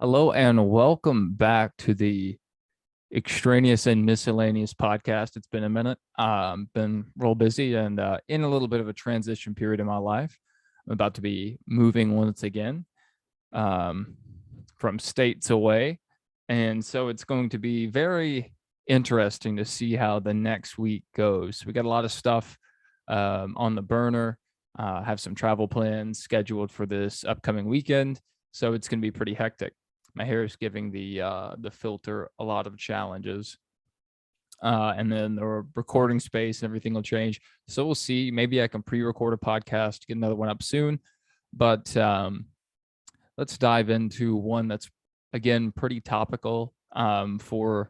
Hello and welcome back to the Extraneous and Miscellaneous podcast. It's been a minute. Been real busy and in a little bit of a transition period in my life. I'm about to be moving once again um, from states away. And so it's going to be very interesting to see how the next week goes. We got a lot of stuff on the burner, have some travel plans scheduled for this upcoming weekend. So it's going to be pretty hectic. My hair is giving the filter a lot of challenges. And then the recording space and everything will change. So we'll see. Maybe I can pre-record a podcast, get another one up soon. But let's dive into one that's, again, pretty topical for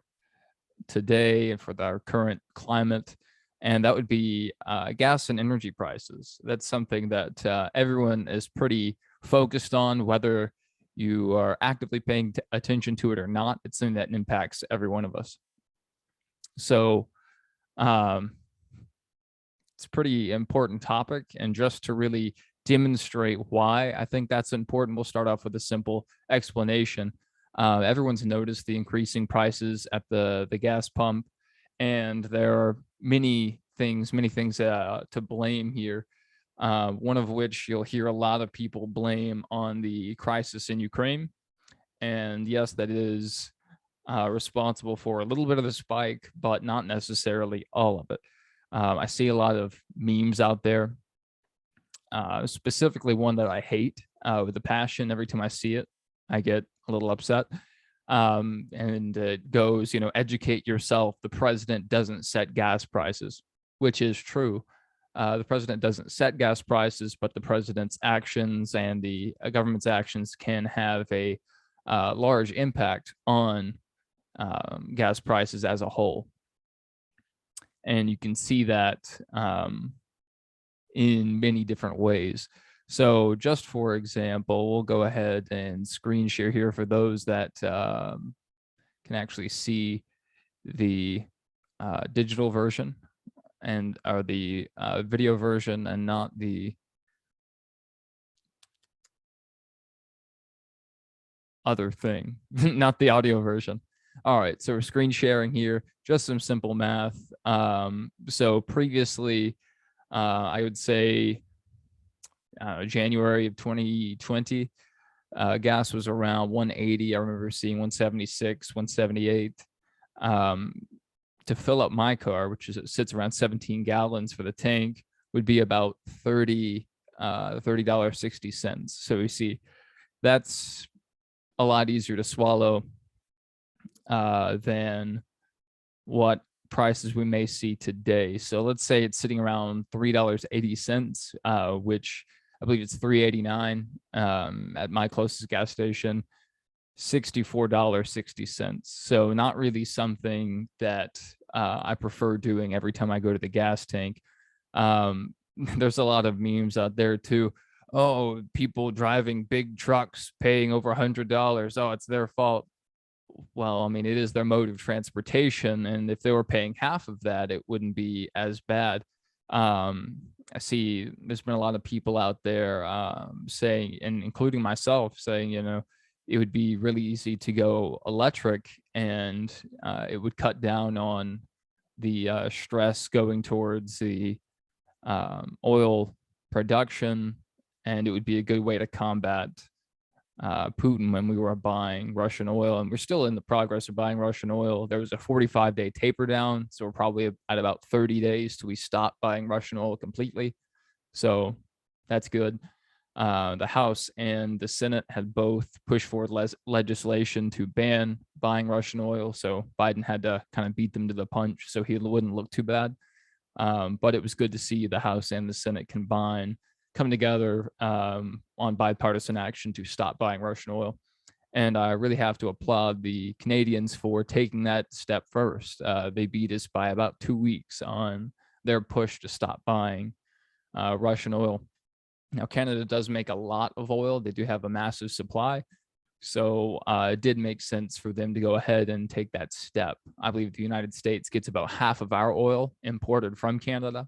today and for our current climate. And that would be gas and energy prices. That's something that everyone is pretty focused on, whether you are actively paying attention to it or not. It's something that impacts every one of us. So it's a pretty important topic. And just to really demonstrate why I think that's important, we'll start off with a simple explanation. Everyone's noticed the increasing prices at the gas pump, and there are many things to blame here. One of which you'll hear a lot of people blame on the crisis in Ukraine. And yes, that is responsible for a little bit of the spike, but not necessarily all of it. I see a lot of memes out there, specifically one that I hate with a passion. Every time I see it, I get a little upset. And it goes, educate yourself. The president doesn't set gas prices, which is true. The president doesn't set gas prices, but the president's actions and the government's actions can have a large impact on gas prices as a whole. And you can see that in many different ways. So just for example, we'll go ahead and screen share here for those that can actually see the digital version and or the video version and not the other thing, not the audio version. All right, so we're screen sharing here, just some simple math. So previously, I would say January of 2020, gas was around 180. I remember seeing 176, 178. To fill up my car, which is, it sits around 17 gallons for the tank, would be about $30.60. So we see that's a lot easier to swallow than what prices we may see today. So let's say it's sitting around $3.80, which I believe it's $3.89 at my closest gas station. $64.60. So not really something that I prefer doing every time I go to the gas tank. There's a lot of memes out there too. Oh, people driving big trucks paying over $100. Oh, it's their fault. Well, I mean, it is their mode of transportation. And if they were paying half of that, it wouldn't be as bad. I see there's been a lot of people out there saying, and including myself, saying, it would be really easy to go electric, and it would cut down on the stress going towards the oil production, and it would be a good way to combat Putin when we were buying Russian oil. And we're still in the progress of buying Russian oil. There was a 45-day taper down, so we're probably at about 30 days till we stop buying Russian oil completely. So that's good. The House and the Senate had both pushed forward legislation to ban buying Russian oil. So Biden had to kind of beat them to the punch so he wouldn't look too bad. But it was good to see the House and the Senate come together on bipartisan action to stop buying Russian oil. And I really have to applaud the Canadians for taking that step first. They beat us by about 2 weeks on their push to stop buying Russian oil. Now, Canada does make a lot of oil. They do have a massive supply. So it did make sense for them to go ahead and take that step. I believe the United States gets about half of our oil imported from Canada.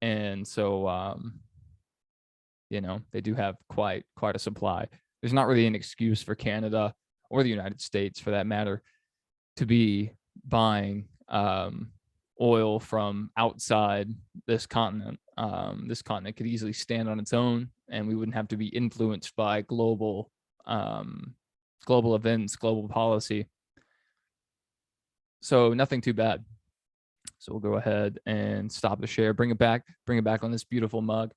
And so, they do have quite a supply. There's not really an excuse for Canada or the United States for that matter, to be buying oil from outside this continent. This continent could easily stand on its own, and we wouldn't have to be influenced by global events, global policy. So nothing too bad. So we'll go ahead and stop the share, bring it back on this beautiful mug.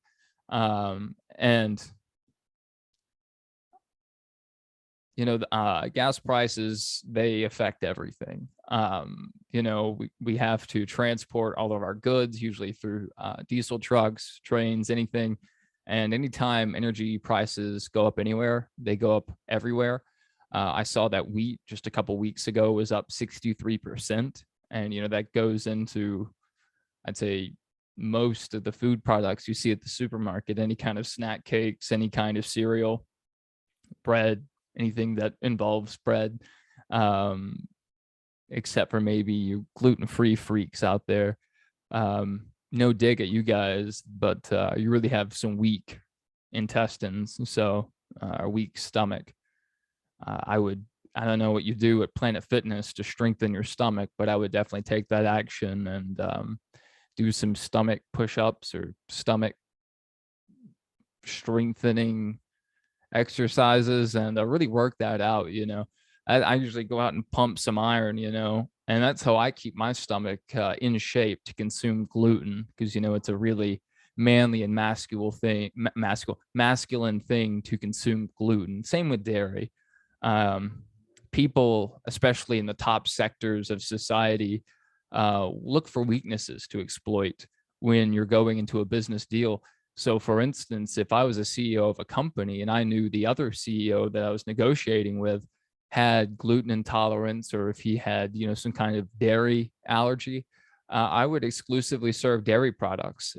And gas prices, they affect everything. We have to transport all of our goods, usually through diesel trucks, trains, anything. And anytime energy prices go up anywhere, they go up everywhere. I saw that wheat just a couple weeks ago was up 63%. And, that goes into, I'd say, most of the food products you see at the supermarket, any kind of snack cakes, any kind of cereal, bread, anything that involves bread, except for maybe you gluten-free freaks out there. No dig at you guys, but you really have some weak intestines, so a weak stomach. I don't know what you do at Planet Fitness to strengthen your stomach, but I would definitely take that action and do some stomach push-ups or stomach strengthening exercises and really work that out. I usually go out and pump some iron, and that's how I keep my stomach in shape to consume gluten, because it's a really manly and masculine thing to consume gluten. Same with dairy. People, especially in the top sectors of society, look for weaknesses to exploit when you're going into a business deal. So for instance, if I was a CEO of a company and I knew the other CEO that I was negotiating with had gluten intolerance, or if he had, some kind of dairy allergy, I would exclusively serve dairy products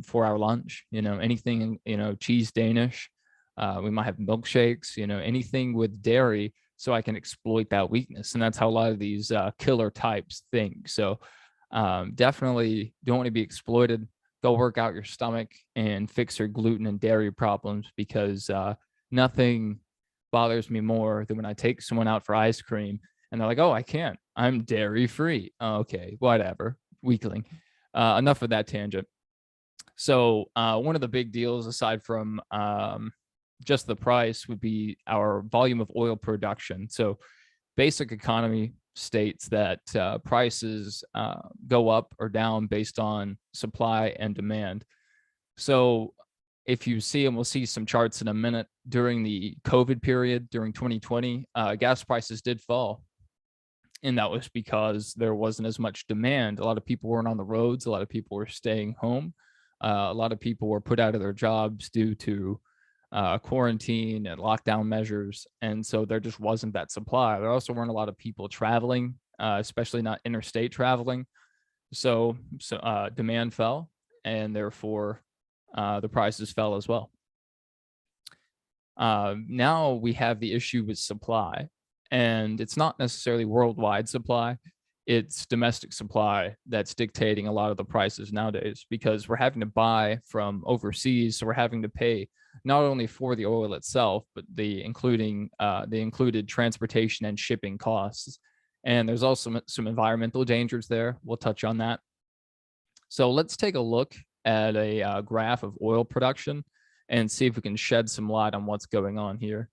for our lunch. Anything, cheese Danish. We might have milkshakes, anything with dairy, so I can exploit that weakness. And that's how a lot of these killer types think. So definitely don't want to be exploited. Go work out your stomach and fix your gluten and dairy problems, because nothing bothers me more than when I take someone out for ice cream and they're like, oh, I can't, I'm dairy free. Okay, whatever, weakling. Enough of that tangent. So one of the big deals, aside from just the price, would be our volume of oil production. So basic economy states that prices go up or down based on supply and demand. So if you see, and we'll see some charts in a minute, during the COVID period, during 2020, gas prices did fall. And that was because there wasn't as much demand. A lot of people weren't on the roads. A lot of people were staying home. A lot of people were put out of their jobs due to quarantine and lockdown measures. And so there just wasn't that supply. There also weren't a lot of people traveling, especially not interstate traveling. So demand fell, and therefore the prices fell as well. Now we have the issue with supply, and it's not necessarily worldwide supply. It's domestic supply that's dictating a lot of the prices nowadays, because we're having to buy from overseas. So we're having to pay not only for the oil itself, but the included transportation and shipping costs. And there's also some environmental dangers there. We'll touch on that. So let's take a look at a graph of oil production and see if we can shed some light on what's going on here.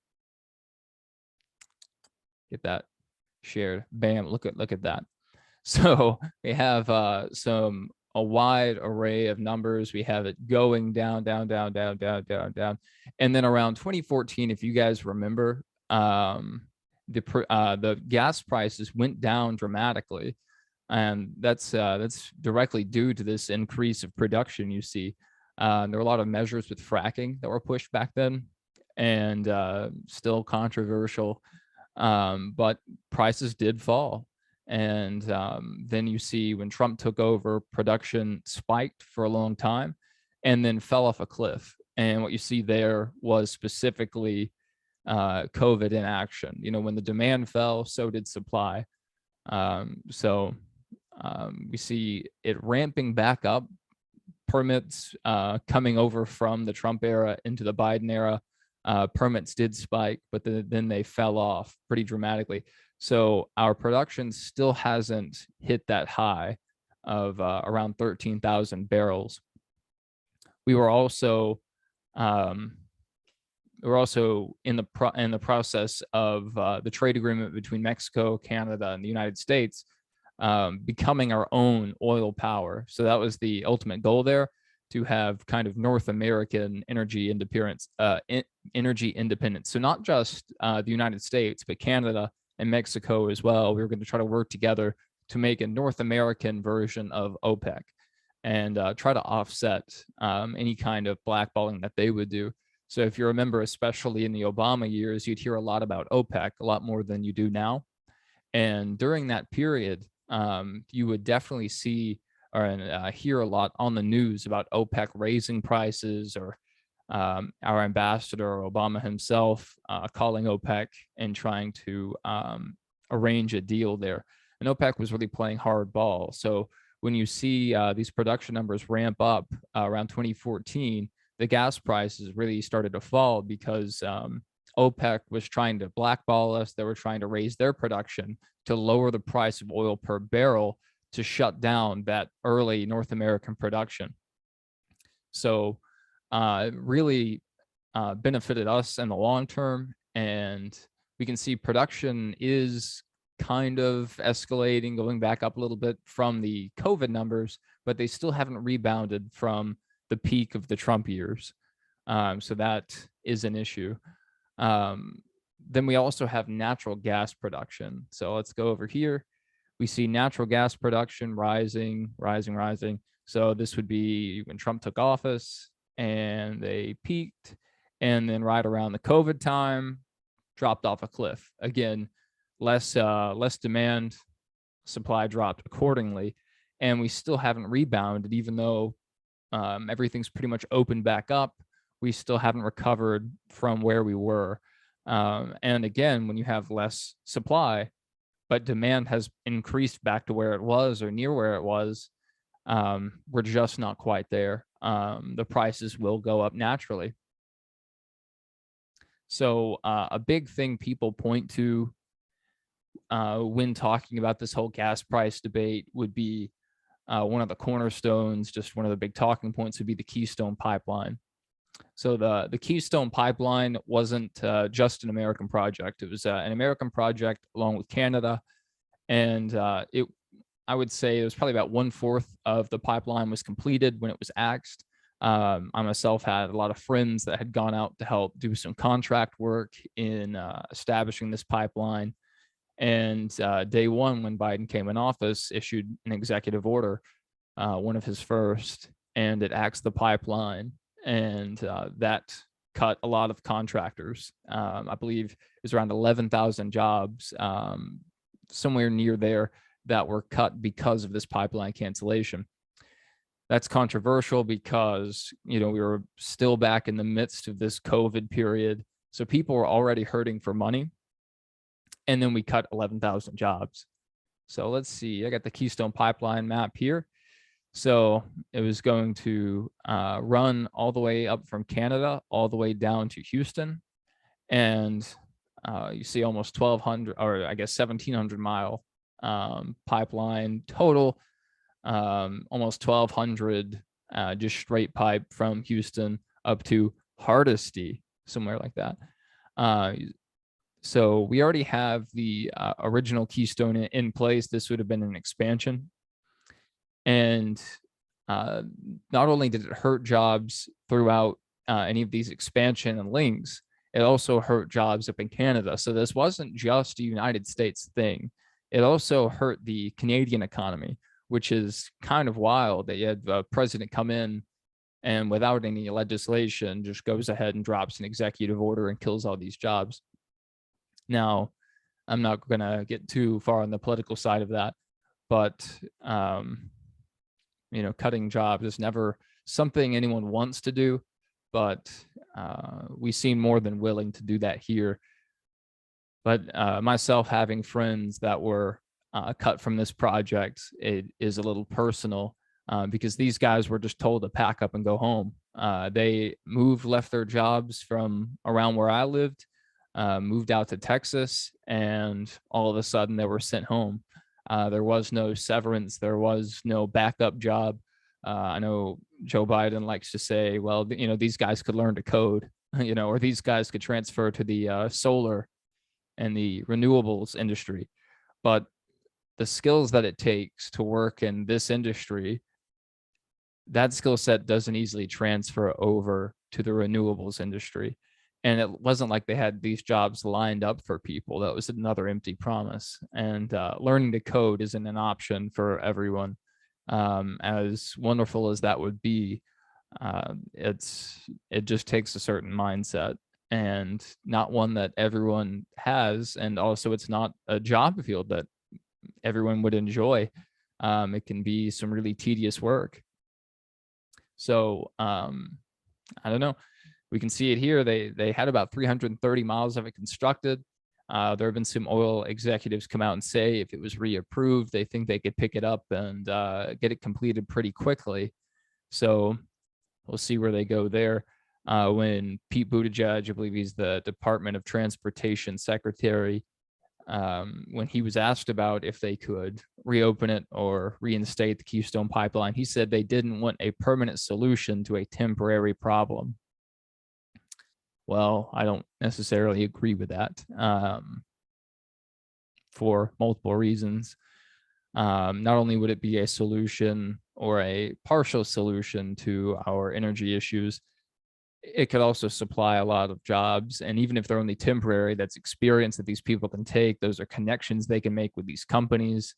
Get that shared. Bam, look at that. So we have a wide array of numbers. We have it going down, down, down, down, down, down, down. And then around 2014, if you guys remember, the gas prices went down dramatically. And that's directly due to this increase of production you see. There were a lot of measures with fracking that were pushed back then, and still controversial, but prices did fall. And then you see when Trump took over, production spiked for a long time and then fell off a cliff. And what you see there was specifically COVID in action. When the demand fell, so did supply. We see it ramping back up, permits coming over from the Trump era into the Biden era. permits did spike, but then they fell off pretty dramatically. So our production still hasn't hit that high of around 13,000 barrels. We were also um, in the process of the trade agreement between Mexico, Canada, and the United States, becoming our own oil power. So that was the ultimate goal there, to have kind of North American energy independence. So not just the United States, but Canada and Mexico as well. We were going to try to work together to make a North American version of OPEC, and try to offset any kind of blackballing that they would do. So if you remember, especially in the Obama years, you'd hear a lot about OPEC, a lot more than you do now. And during that period, you would definitely see or hear a lot on the news about OPEC raising prices, or our ambassador Obama himself calling OPEC and trying to arrange a deal there. And OPEC was really playing hardball. So when you see these production numbers ramp up around 2014, the gas prices really started to fall because OPEC was trying to blackball us. They were trying to raise their production to lower the price of oil per barrel to shut down that early North American production. So it really benefited us in the long term. And we can see production is kind of escalating, going back up a little bit from the COVID numbers, but they still haven't rebounded from the peak of the Trump years. So that is an issue. Then we also have natural gas production. So let's go over here. We see natural gas production rising. So this would be when Trump took office and they peaked, and then right around the COVID time, dropped off a cliff. Again, less demand, supply dropped accordingly, and we still haven't rebounded, even though everything's pretty much opened back up. We still haven't recovered from where we were. And again, when you have less supply, but demand has increased back to where it was or near where it was, we're just not quite there. The prices will go up naturally. So a big thing people point to when talking about this whole gas price debate would be one of the cornerstones, just one of the big talking points would be the Keystone Pipeline. So the Keystone Pipeline wasn't just an American project. It was an American project along with Canada. And I would say it was probably about 1/4 of the pipeline was completed when it was axed. I myself had a lot of friends that had gone out to help do some contract work in establishing this pipeline. And day one, when Biden came in office, issued an executive order, one of his first, and it axed the pipeline. And that cut a lot of contractors. I believe it was around 11,000 jobs, somewhere near there, that were cut because of this pipeline cancellation. That's controversial because, we were still back in the midst of this COVID period. So people were already hurting for money. And then we cut 11,000 jobs. So let's see, I got the Keystone Pipeline map here. So it was going to run all the way up from Canada, all the way down to Houston. And you see almost 1,200, or I guess 1,700 mile pipeline total, almost 1,200 just straight pipe from Houston up to Hardesty, somewhere like that. So we already have the original Keystone in place. This would have been an expansion. And not only did it hurt jobs throughout any of these expansion and links, it also hurt jobs up in Canada. So this wasn't just a United States thing. It also hurt the Canadian economy, which is kind of wild that you had the president come in and without any legislation just goes ahead and drops an executive order and kills all these jobs. Now, I'm not going to get too far on the political side of that, but cutting jobs is never something anyone wants to do, but we seem more than willing to do that here. But myself having friends that were cut from this project, it is a little personal because these guys were just told to pack up and go home. They left their jobs from around where I lived, moved out to Texas, and all of a sudden they were sent home. There was no severance. There was no backup job. I know Joe Biden likes to say, well, these guys could learn to code, or these guys could transfer to the solar and the renewables industry. But the skills that it takes to work in this industry, that skill set doesn't easily transfer over to the renewables industry. And it wasn't like they had these jobs lined up for people. That was another empty promise. And learning to code isn't an option for everyone. As wonderful as that would be, it just takes a certain mindset, and not one that everyone has. And also, it's not a job field that everyone would enjoy. It can be some really tedious work. So I don't know. We can see it here. They had about 330 miles of it constructed. There have been some oil executives come out and say if it was reapproved, they think they could pick it up and get it completed pretty quickly. So we'll see where they go there. When Pete Buttigieg, I believe he's the Department of Transportation Secretary, when he was asked about if they could reopen it or reinstate the Keystone Pipeline, he said they didn't want a permanent solution to a temporary problem. Well, I don't necessarily agree with that, for multiple reasons. Not only would it be a solution or a partial solution to our energy issues, it could also supply a lot of jobs. And even if they're only temporary, that's experience that these people can take. Those are connections they can make with these companies.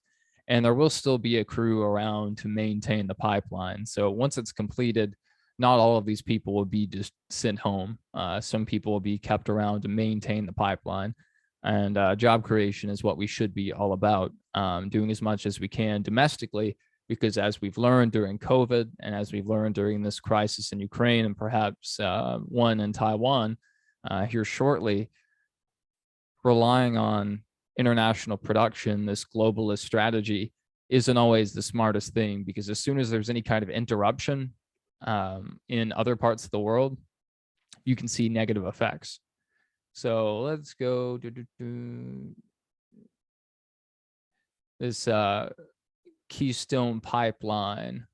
And there will still be a crew around to maintain the pipeline. So once it's completed, not all of these people will be just sent home. Some people will be kept around to maintain the pipeline. And job creation is what we should be all about, doing as much as we can domestically, because as we've learned during COVID and as we've learned during this crisis in Ukraine and perhaps one in Taiwan here shortly, relying on international production, this globalist strategy, isn't always the smartest thing, because as soon as there's any kind of interruption in other parts of the world, you can see negative effects. So let's go this Keystone Pipeline.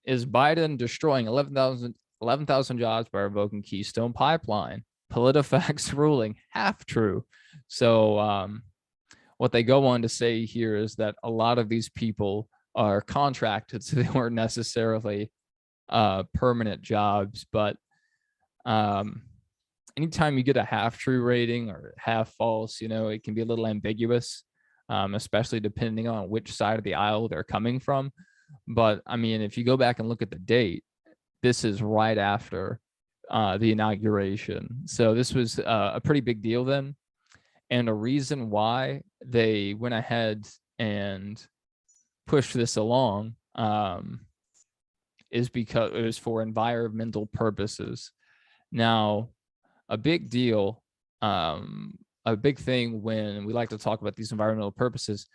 Is Biden destroying 11,000 jobs by revoking Keystone Pipeline? PolitiFacts ruling, half true. So what they go on to say here is that a lot of these people are contracted, so they weren't necessarily permanent jobs. But anytime you get a half true rating or half false, it can be a little ambiguous, especially depending on which side of the aisle they're coming from. But I mean, if you go back and look at the date, this is right after the inauguration. So this was a pretty big deal then. And a reason why they went ahead and pushed this along is because it was for environmental purposes. Now, a big deal, a big thing when we like to talk about these environmental purposes,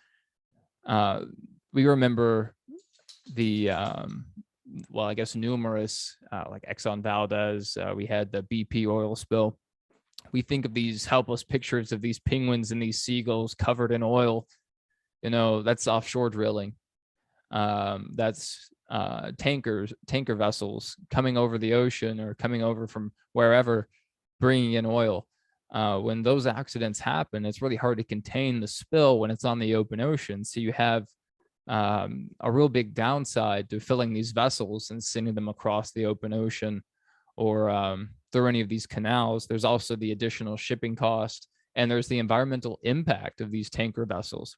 we remember the, well, I guess numerous, like Exxon Valdez, we had the BP oil spill. We think of these helpless pictures of these penguins and these seagulls covered in oil. That's offshore drilling. That's tanker vessels coming over the ocean or coming over from wherever, bringing in oil. When those accidents happen, it's really hard to contain the spill when it's on the open ocean. So you have a real big downside to filling these vessels and sending them across the open ocean or through any of these canals. There's also the additional shipping cost, and there's the environmental impact of these tanker vessels.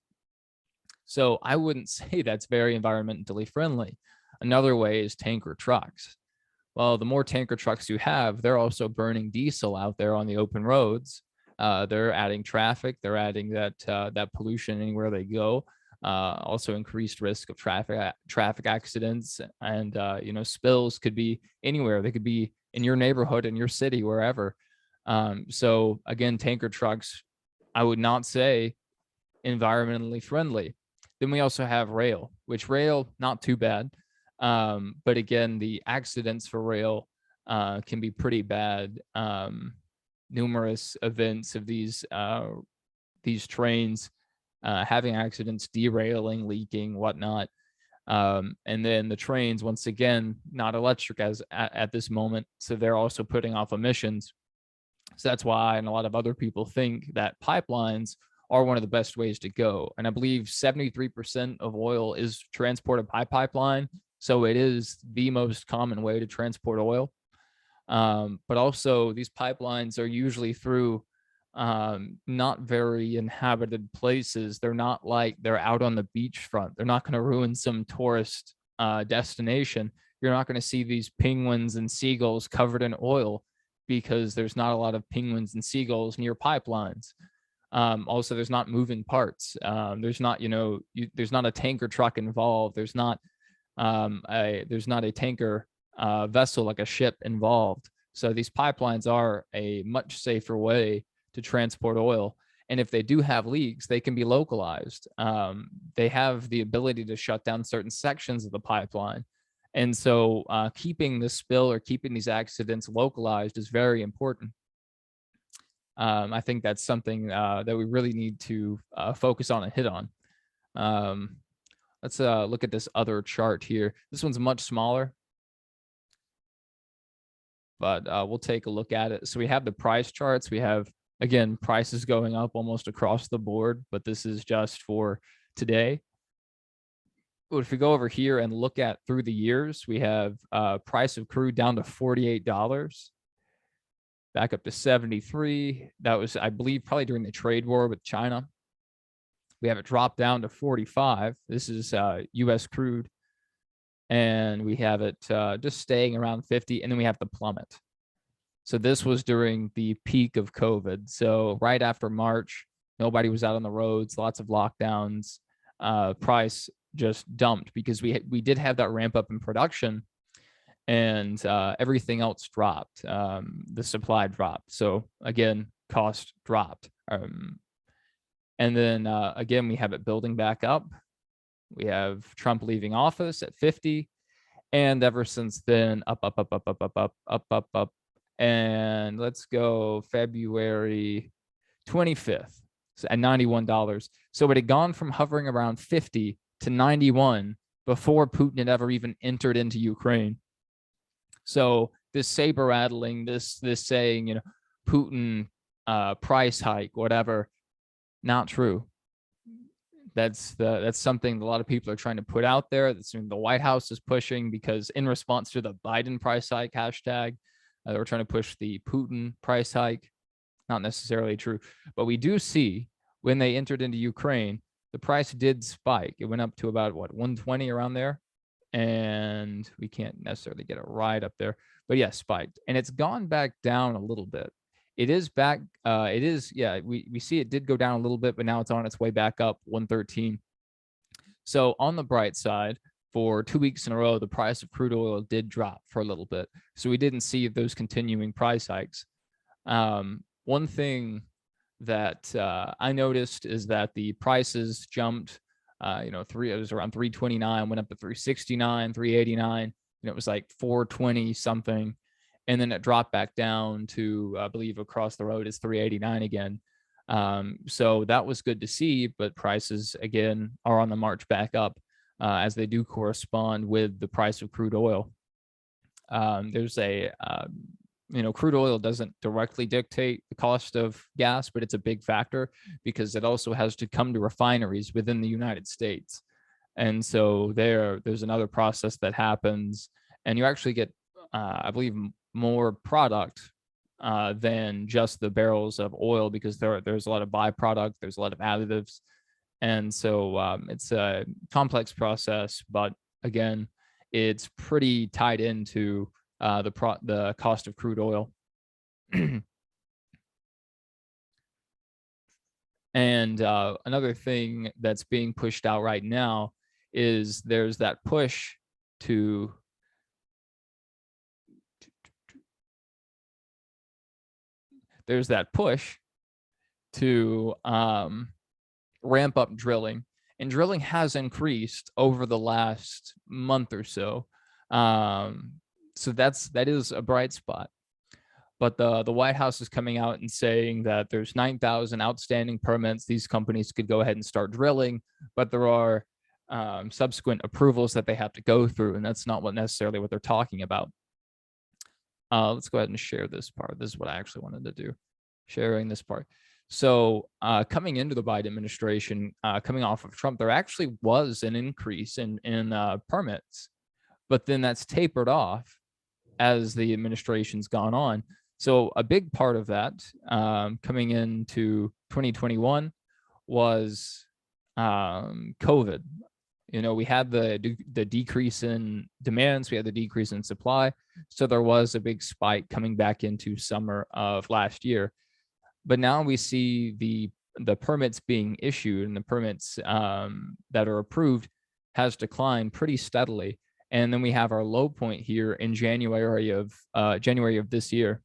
So I wouldn't say that's very environmentally friendly. Another way is tanker trucks. Well, the more tanker trucks you have, they're also burning diesel out there on the open roads. They're adding traffic. They're adding that pollution anywhere they go. Also increased risk of traffic accidents, and spills could be anywhere. They could be in your neighborhood, in your city, wherever. So again, tanker trucks, I would not say environmentally friendly. Then we also have rail, which rail, not too bad. But again, the accidents for rail can be pretty bad. Numerous events of these trains having accidents, derailing, leaking, whatnot. And then the trains, once again, not electric as at this moment, so they're also putting off emissions. So that's why, and a lot of other people think that pipelines are one of the best ways to go. And I believe 73% of oil is transported by pipeline. So it is the most common way to transport oil. But also, these pipelines are usually through not very inhabited places. They're not like they're out on the beachfront. They're not going to ruin some tourist destination. You're not going to see these penguins and seagulls covered in oil because there's not a lot of penguins and seagulls near pipelines. Also, there's not moving parts. There's not, there's not a tanker truck involved. There's not a tanker vessel like a ship involved. So these pipelines are a much safer way to transport oil. And if they do have leaks, they can be localized. They have the ability to shut down certain sections of the pipeline. And so keeping the spill or keeping these accidents localized is very important. I think that's something that we really need to focus on and hit on. Let's look at this other chart here. This one's much smaller, but we'll take a look at it. So we have the price charts. We have, again, prices going up almost across the board, but this is just for today. But if we go over here and look at through the years, we have price of crude down to $48, back up to 73. That was, I believe, probably during the trade war with China. We have it drop down to 45. This is U.S. crude. And we have it just staying around 50. And then we have the plummet. So this was during the peak of COVID. So right after March, nobody was out on the roads, lots of lockdowns. Price just dumped because we did have that ramp up in production, and everything else dropped. The supply dropped. So again, cost dropped. And then again, we have it building back up. We have Trump leaving office at 50. And ever since then, up. And let's go February 25th at $91. So it had gone from hovering around 50 to 91 before Putin had ever even entered into Ukraine. So this saber rattling, this saying, Putin price hike, whatever, not true. That's something a lot of people are trying to put out there. That's the White House is pushing, because in response to the Biden price hike hashtag, they were trying to push the Putin price hike. Not necessarily true, but we do see when they entered into Ukraine, the price did spike. It went up to about 120 around there, and we can't necessarily get it right up there, but yeah, spiked, and it's gone back down a little bit. It is back. It is, yeah. We see it did go down a little bit, but now it's on its way back up 113. So on the bright side, for 2 weeks in a row, the price of crude oil did drop for a little bit. So we didn't see those continuing price hikes. One thing that I noticed is that the prices jumped. It was around 329, went up to 369, 389. It was like 420 something. And then it dropped back down to, I believe, across the road is 389 again. So that was good to see, but prices again are on the march back up as they do correspond with the price of crude oil. There's crude oil doesn't directly dictate the cost of gas, but it's a big factor because it also has to come to refineries within the United States. And so there's another process that happens, and you actually get, I believe, more product than just the barrels of oil, because there's a lot of byproduct, there's a lot of additives. And so it's a complex process, but again, it's pretty tied into the cost of crude oil. And another thing that's being pushed out right now is there's that push to ramp up drilling. and drilling has increased over the last month or so. So that is a bright spot. But the White House is coming out and saying that there's 9,000 outstanding permits. These companies could go ahead and start drilling, but there are subsequent approvals that they have to go through, and that's not necessarily what they're talking about. Let's go ahead and share this part. This is what I actually wanted to do, sharing this part. So coming into the Biden administration, coming off of Trump, there actually was an increase in permits, but then that's tapered off as the administration's gone on. So a big part of that coming into 2021 was COVID. We had the decrease in demands, we had the decrease in supply. So there was a big spike coming back into summer of last year. But now we see the permits being issued, and the permits that are approved has declined pretty steadily. And then we have our low point here in January of this year.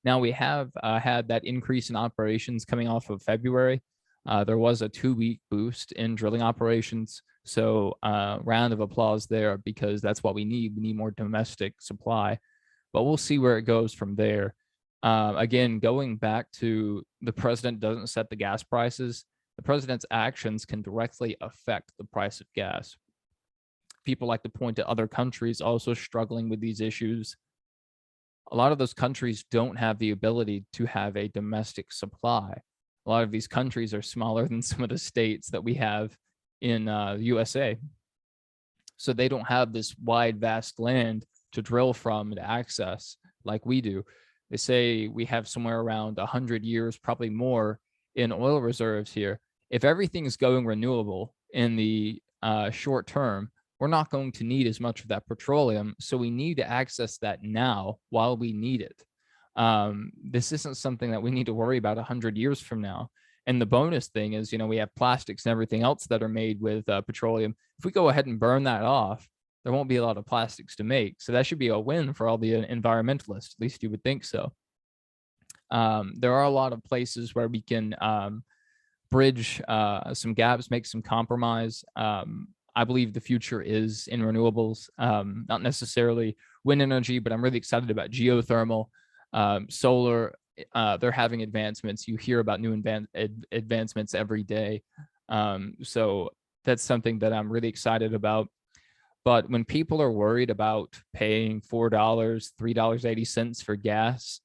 Now we have had that increase in operations coming off of February. There was a 2-week boost in drilling operations. So round of applause there, because that's what we need. We need more domestic supply, but we'll see where it goes from there. Again, going back to the president doesn't set the gas prices. The president's actions can directly affect the price of gas. People like to point to other countries also struggling with these issues. A lot of those countries don't have the ability to have a domestic supply. A lot of these countries are smaller than some of the states that we have in the USA. So they don't have this wide, vast land to drill from and access like we do. They say we have somewhere around 100 years, probably more, in oil reserves here. If everything's going renewable in the short term, we're not going to need as much of that petroleum. So we need to access that now while we need it. This isn't something that we need to worry about 100 years from now. And the bonus thing is, we have plastics and everything else that are made with petroleum. If we go ahead and burn that off, there won't be a lot of plastics to make. So that should be a win for all the environmentalists. At least you would think so. There are a lot of places where we can bridge some gaps, make some compromise. I believe the future is in renewables, not necessarily wind energy, but I'm really excited about geothermal, solar. They're having advancements. You hear about new advancements every day. So that's something that I'm really excited about. But when people are worried about paying $4, $3.80 for gas,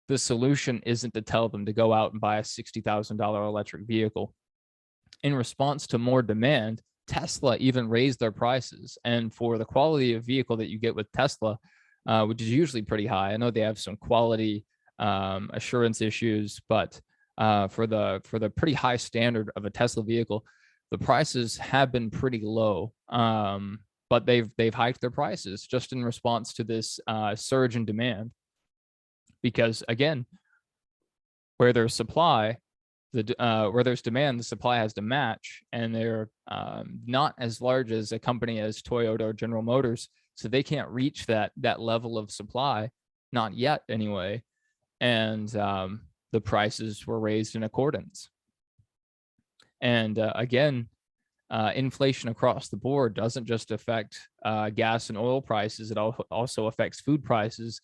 the solution isn't to tell them to go out and buy a $60,000 electric vehicle. In response to more demand, Tesla even raised their prices. And for the quality of vehicle that you get with Tesla, which is usually pretty high, I know they have some quality assurance issues, but for the pretty high standard of a Tesla vehicle, the prices have been pretty low. But they've hiked their prices just in response to this surge in demand. Because again, where there's supply, where there's demand, the supply has to match, and they're not as large as a company as Toyota or General Motors, so they can't reach that level of supply, not yet anyway. And the prices were raised in accordance. And again, inflation across the board doesn't just affect gas and oil prices. It also affects food prices,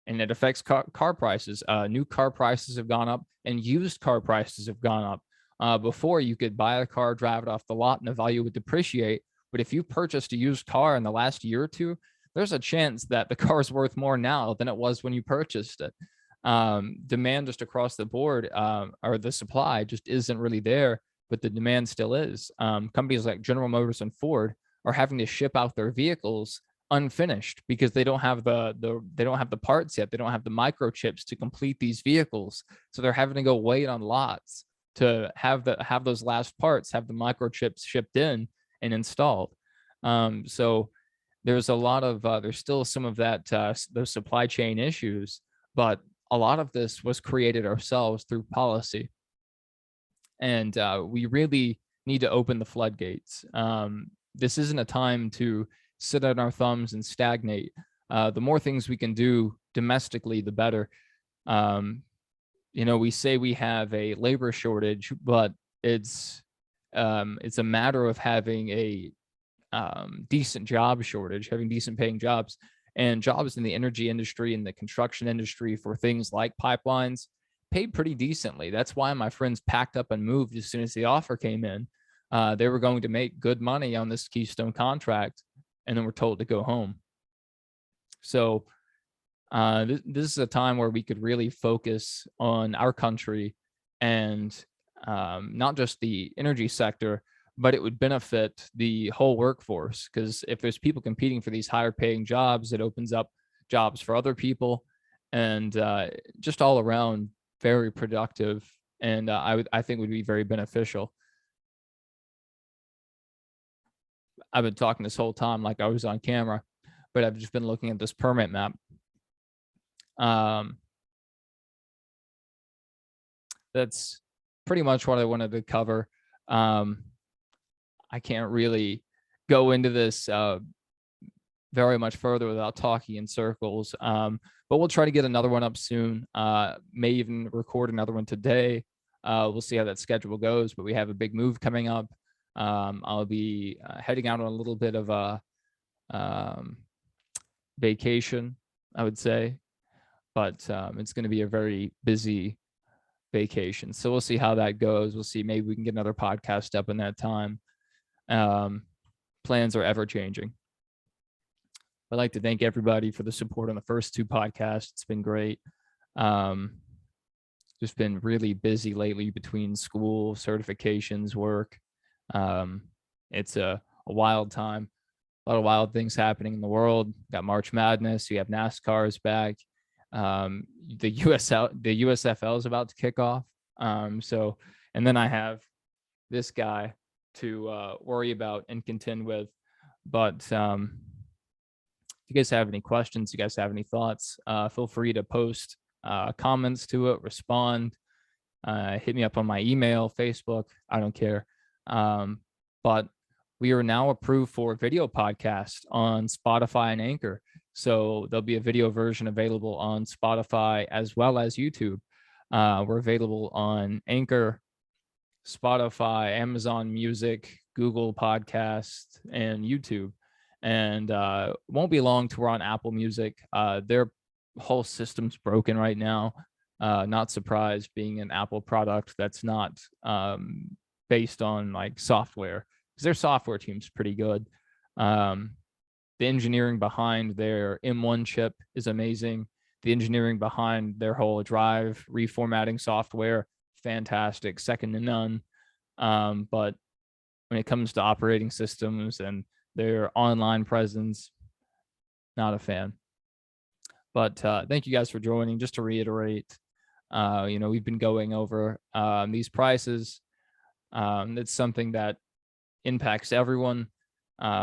and it affects car prices. New car prices have gone up, and used car prices have gone up. Before, you could buy a car, drive it off the lot, and the value would depreciate. But if you purchased a used car in the last year or two, there's a chance that the car is worth more now than it was when you purchased it. Demand just across the board, or the supply just isn't really there, but the demand still is. Companies like General Motors and Ford are having to ship out their vehicles unfinished because they don't have the parts yet. They don't have the microchips to complete these vehicles, so they're having to go wait on lots to have those last parts, have the microchips shipped in and installed. So there's a lot of there's still some of that those supply chain issues, but a lot of this was created ourselves through policy. And we really need to open the floodgates. This isn't a time to sit on our thumbs and stagnate. The more things we can do domestically, the better. We say we have a labor shortage, but it's it's a matter of having a decent job shortage, having decent paying jobs, and jobs in the energy industry and the construction industry for things like pipelines paid pretty decently. That's why my friends packed up and moved as soon as the offer came in. They were going to make good money on this Keystone contract, and then were told to go home. So this is a time where we could really focus on our country and not just the energy sector, but it would benefit the whole workforce. Because if there's people competing for these higher paying jobs, it opens up jobs for other people, and just all around very productive. And I think would be very beneficial. I've been talking this whole time like I was on camera, but I've just been looking at this permit map. That's pretty much what I wanted to cover. I can't really go into this very much further without talking in circles. But we'll try to get another one up soon. May even record another one today. We'll see how that schedule goes, but we have a big move coming up. I'll be heading out on a little bit of a vacation, I would say, but it's going to be a very busy vacation. So we'll see how that goes. We'll see. Maybe we can get another podcast up in that time. Plans are ever changing. I'd like to thank everybody for the support on the first two podcasts. It's been great. Just been really busy lately between school, certifications, work. It's a wild time. A lot of wild things happening in the world. Got March Madness. You have NASCAR's back. The USFL is about to kick off. So, and then I have this guy to worry about and contend with. But if you guys have any questions, you guys have any thoughts, feel free to post comments to it, respond, hit me up on my email, Facebook. I don't care. But we are now approved for video podcast on Spotify and Anchor. So there'll be a video version available on Spotify as well as YouTube. We're available on Anchor, Spotify, Amazon Music, Google Podcasts, and YouTube. And won't be long till we're on Apple Music. Their whole system's broken right now. Not surprised, being an Apple product that's not based on like software, because their software team's pretty good. The engineering behind their M1 chip is amazing. The engineering behind their whole drive reformatting software, fantastic, second to none. But when it comes to operating systems and their online presence, not a fan. But thank you guys for joining. Just to reiterate, we've been going over these prices. It's something that impacts everyone.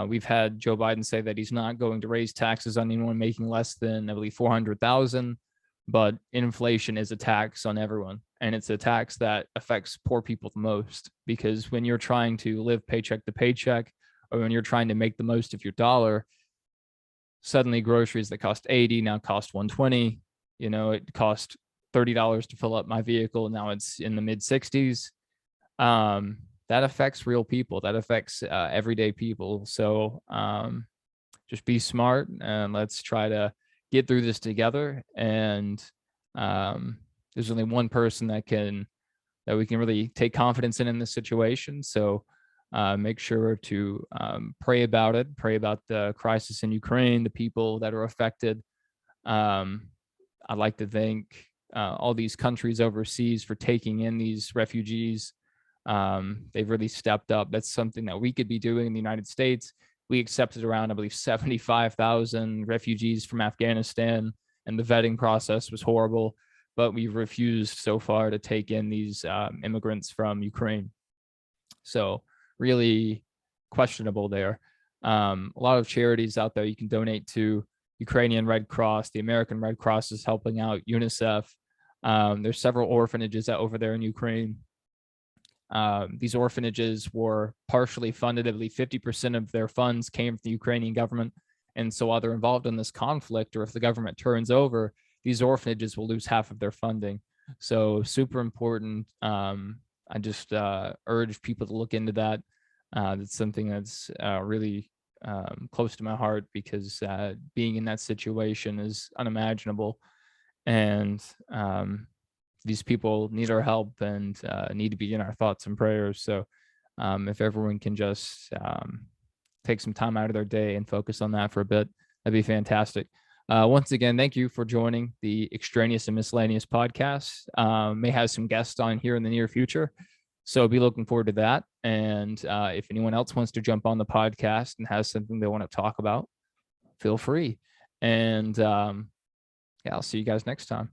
We've had Joe Biden say that he's not going to raise taxes on anyone making less than, I believe, 400,000. But inflation is a tax on everyone, and it's a tax that affects poor people the most, because when you're trying to live paycheck to paycheck, or when you're trying to make the most of your dollar, suddenly groceries that cost 80 now cost 120. It cost $30 to fill up my vehicle, now it's in the mid 60s. That affects real people. That affects everyday people. So just be smart, and let's try to get through this together. And there's only one person that we can really take confidence in this situation. So make sure to pray about it. Pray about the crisis in Ukraine, the people that are affected. I'd like to thank all these countries overseas for taking in these refugees. They've really stepped up. That's something that we could be doing in the United States. We accepted around, I believe, 75,000 refugees from Afghanistan, and the vetting process was horrible. But we've refused so far to take in these immigrants from Ukraine. So really questionable there. A lot of charities out there you can donate to. Ukrainian Red Cross, the American Red Cross is helping out, UNICEF. There's several orphanages over there in Ukraine. These orphanages were partially funded. I believe 50% of their funds came from the Ukrainian government. And so while they're involved in this conflict, or if the government turns over, these orphanages will lose half of their funding. So super important I just urge people to look into that. That's something that's really close to my heart, because being in that situation is unimaginable. And these people need our help and need to be in our thoughts and prayers. So if everyone can just take some time out of their day and focus on that for a bit, that'd be fantastic. Once again, thank you for joining the Extraneous and Miscellaneous podcast. May have some guests on here in the near future, so be looking forward to that. And if anyone else wants to jump on the podcast and has something they want to talk about, feel free. And yeah, I'll see you guys next time.